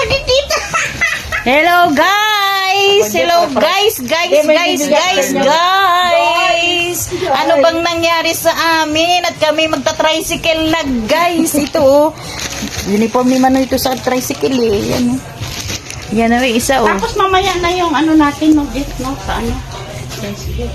ni Tita. Hello guys! Hello guys! Ano bang nangyari sa amin? At kami magta-tricycle na guys. Ito oh. Uniform ni Mano ito sa tricycle eh. Yan oh. Yan na may isa oh. Tapos mamaya na yung ano natin, no? Gift, no? Sa ano? Tricycle.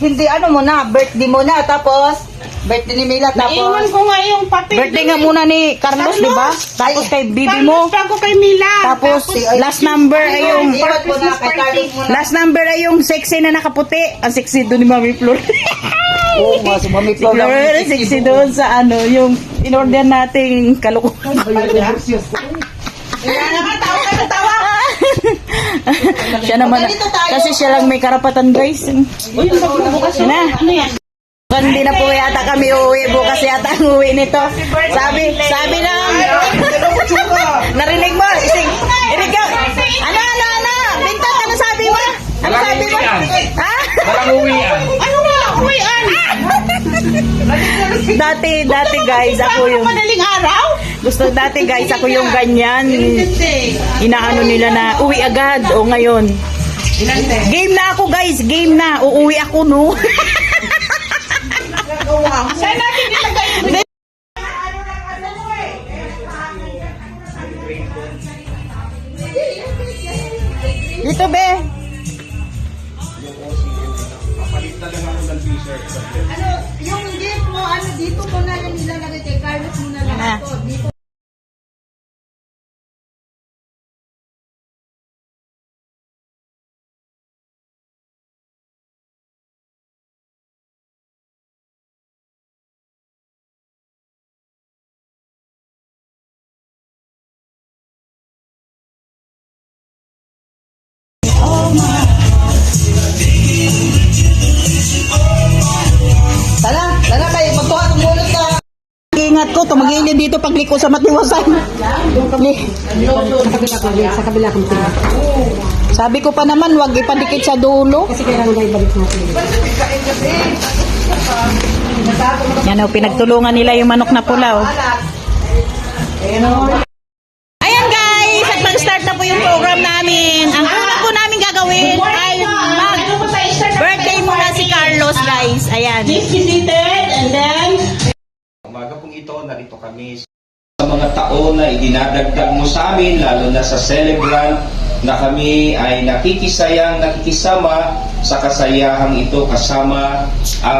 Hindi ano mo na, birthday mo na, tapos birthday ni Mila, Naiwan tapos ko nga yung papel. Birthday nga muna ni Carlos, di ba? Tapos kay bibi mo. Tapos bago kay Mila. Tapos last number ay yung iwan mo na kay Carlos mo na. last number ay yung sexy na nakaputi. Ang sexy doon ni Mami Flor. Oo nga, sumami Si Flor, sexy doon sa ano, yung in-order nating kalukuhan. Siya naman, kasi siya lang may karapatan guys. Uy, bukas Yan na. ano yan? Hindi na po yata kami uuwi. Bukas yata ang uwi nito. Sabi na, narinig mo? Irig ka. Ano? Bintang, ano sabi mo? Ano sabi mo? Ha? Walang uwian. Ano nga? Uwian. Dati guys, ako yung Madaling araw? dati guys, ako yung ganyan. Inaano nila na uwi agad. O ngayon. Game na ako guys, game na. Uuwi ako no. Saan natin ilagay yung Dito be. yung gift mo, ano, dito mo na yung nilalagay kay Carlos mo na lang Ah. ako. Dito. Tara kayo, magtuwa kung mulot ka. Ingat ko, tumagilid dito pagliko sa matiwasan. Sa kabila kong sila. Sabi ko pa naman, wag ipadikit sa dulo. Kasi kailangan na ibalik natin. Yan o, pinagtulungan nila yung manok na pula o. Ayan guys, at mag-start na po yung program namin. Ang una po namin gagawin ay mag-birthday muna si Carlos guys. Ayan. Please be seated and then Umaga pong ito, narito kami sa mga taon na idinadagdag mo sa amin, lalo na sa celebrant, na kami ay nakikisama sa kasayahang ito kasama ang